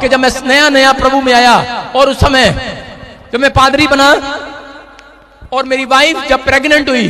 कि जब मैं नया नया प्रभु में आया और उस समय जब मैं पादरी बना और मेरी वाइफ जब प्रेग्नेंट हुई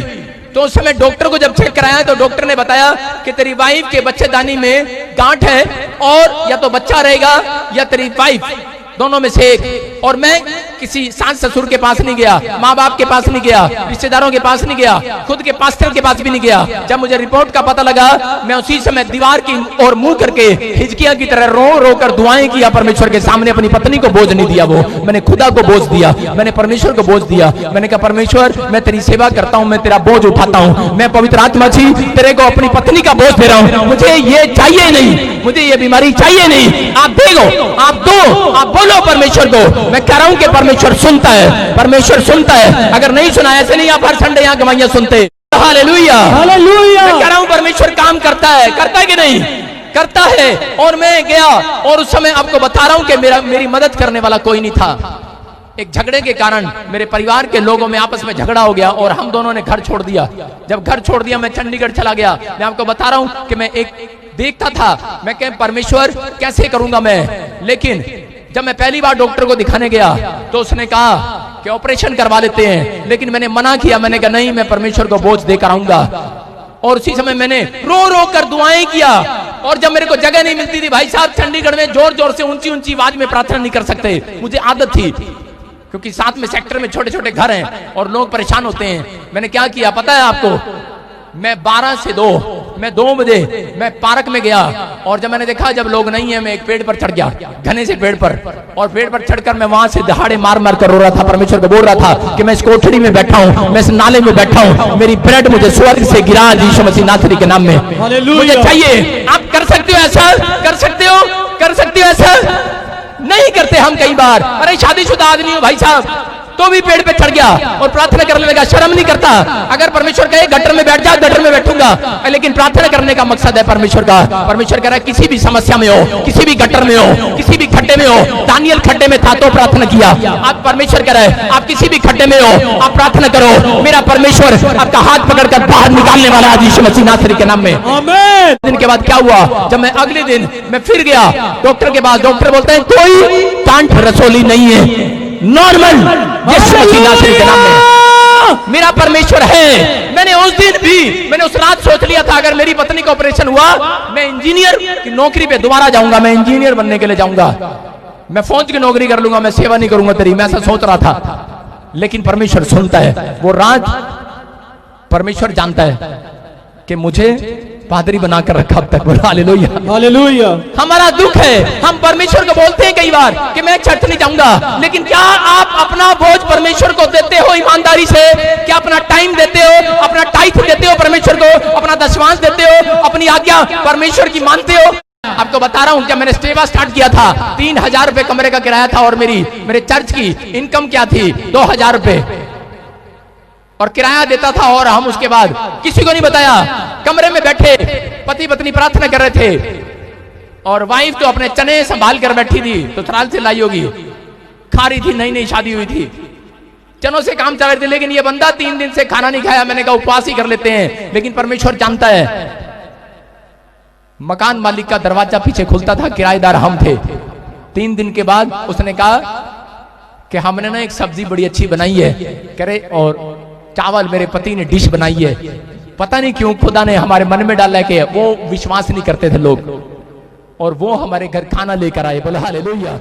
तो उस समय डॉक्टर को जब चेक कराया तो डॉक्टर ने बताया कि तेरी वाइफ के बच्चेदानी में गांठ है और या तो बच्चा रहेगा या तेरी वाइफ, दोनों में से एक। और मैं किसी सास ससुर के पास नहीं गया, माँ बाप के पास नहीं गया, रिश्तेदारों के पास नहीं गया, खुद के पास्टर के पास भी नहीं गया। जब मुझे रिपोर्ट का पता लगा मैं उसी समय दीवार की ओर मुंह करके हिजकिया की तरह रो रो कर दुआएं किया परमेश्वर के सामने। अपनी पत्नी को बोझ नहीं दिया, वो मैंने खुदा को बोझ दिया, मैंने परमेश्वर को बोझ दिया। मैंने कहा परमेश्वर मैं तेरी सेवा करता हूँ, मैं तेरा बोझ उठाता हूँ, मैं पवित्र आत्मा जी तेरे को अपनी पत्नी का बोझ दे रहा हूँ, मुझे ये चाहिए नहीं, मुझे ये बीमारी चाहिए नहीं, आप देखो, आप दो, आप बोलो परमेश्वर को। मैं कह रहा हूं कि परमेश्वर सुनता है, परमेश्वर सुनता है। अगर नहीं सुना, ऐसे नहीं आप हर संडे यहाँ गवाहियां सुनते। Hallelujah, hallelujah. मैं कह रहा हूं परमेश्वर काम करता है कि नहीं करता है। और मैं गया और उस समय आपको बता रहा हूं कि मेरी मदद करने वाला कोई नहीं था। एक झगड़े के कारण मेरे परिवार के लोगों में आपस में झगड़ा हो गया और हम दोनों ने घर छोड़ दिया। जब घर छोड़ दिया मैं चंडीगढ़ चला गया। मैं आपको बता रहा हूं कि मैं एक देखता था, मैं कह परमेश्वर कैसे करूंगा मैं। लेकिन जब मैं पहली बार डॉक्टर को दिखाने गया तो उसने कहा कि ऑपरेशन करवा लेते हैं, लेकिन मैंने मना किया। मैंने कहा नहीं, मैं परमेश्वर को बोझ देकर आऊंगा। और उसी समय मैंने रो रो कर दुआएं किया। और जब मेरे को जगह नहीं मिलती थी, भाई साहब चंडीगढ़ में जोर जोर से ऊंची ऊंची आवाज में प्रार्थना नहीं कर सकते, मुझे आदत थी क्योंकि साथ में सेक्टर में छोटे छोटे घर हैं और लोग परेशान होते हैं। मैंने क्या किया पता है आपको, मैं 12 से 2 मैं 2 बजे मैं पार्क में गया और जब मैंने देखा जब लोग नहीं है, मैं एक पेड़ पर चढ़ गया, घने से पेड़ पर। और पेड़ पर चढ़कर मैं वहां से दहाड़े मार मार कर रो रहा था, परमेश्वर को बोल रहा था कि मैं इस कोठड़ी में बैठा हूँ, मैं इस नाले में बैठा हूँ, मेरी ब्रेड मुझे स्वर्ग से गिरा यीशु मसीह नासरी के नाम में, मुझे चाहिए। आप कर सकते हो ऐसा, कर सकते हो, कर सकते हो ऐसा। नहीं करते हम कई बार। अरे शादीशुदा आदमी हो भाई साहब, तो भी पेड़ पे चढ़ गया और प्रार्थना करने लगा, शर्म नहीं करता। अगर परमेश्वर कहे गटर में बैठ जा, गटर में बैठूंगा, लेकिन प्रार्थना करने का मकसद है परमेश्वर का। परमेश्वर कह रहा है किसी भी समस्या में हो, किसी भी गटर में हो, किसी भी खड्डे में हो। दानियल खड्डे में था तो प्रार्थना किया। आप परमेश्वर कह रहे हैं आप किसी भी खड्डे में हो, आप प्रार्थना करो, मेरा परमेश्वर आपका हाथ पकड़कर बाहर निकालने वाला है यीशु मसीह नासरी के नाम में। आमीन। दिन के बाद क्या हुआ, जब मैं अगले दिन मैं फिर गया डॉक्टर के पास, डॉक्टर बोलते हैं कोई टांट रसोली नहीं है, नॉर्मल यीशु मसीह नासरी के नाम में मेरा परमेश्वर है। मैंने उस दिन भी, मैंने उस रात सोच लिया था अगर मेरी पत्नी का ऑपरेशन हुआ, मैं इंजीनियर की नौकरी पे दोबारा जाऊंगा, मैं इंजीनियर बनने के लिए जाऊंगा, मैं फौज की नौकरी कर लूंगा, मैं सेवा नहीं करूंगा तेरी, मैं ऐसा सोच रहा था। लेकिन परमेश्वर सुनता है। वो रात परमेश्वर जानता है कि मुझे पादरी बनाकर रखा अब तक। बोला हालेलुया, हालेलुया। हमारा दुख है, हम परमेश्वर को बोलते हैं कई बार कि मैं चर्च नहीं जाऊंगा, लेकिन क्या आप अपना बोझ परमेश्वर को देते हो ईमानदारी से? क्या अपना टाइम देते हो, अपना टाइथ देते हो परमेश्वर को, अपना दशमांश देते हो, अपनी आज्ञा परमेश्वर की मानते हो? आपको बता रहा हूं, जब मैंने सेवा स्टार्ट किया था 3000 रुपए कमरे का किराया था और मेरे चर्च की इनकम क्या थी 2000 रुपए और किराया देता था। और हम उसके बाद किसी को नहीं बताया, कमरे में बैठे पति पत्नी प्रार्थना कर रहे थे और वाइफ तो अपने चने संभाल कर बैठी थी, तो ससुराल से लाई होगी, खा रही थी, नई नई शादी हुई थी, चनों से काम चल रहे थे। लेकिन ये बंदा 3 दिन से खाना नहीं खाया। मैंने कहा उपवास ही कर लेते हैं, लेकिन परमेश्वर जानता है। मकान मालिक का दरवाजा पीछे खुलता था, किराएदार हम थे। 3 दिन के बाद उसने कहा कि हमने ना एक सब्जी बड़ी अच्छी बनाई है, करे और चावल मेरे पति ने डिश बनाई है। पता नहीं क्यों खुदा ने हमारे मन में डाला कि वो विश्वास नहीं करते थे लोग, और वो हमारे घर खाना लेकर आए। बोले हालेलुया।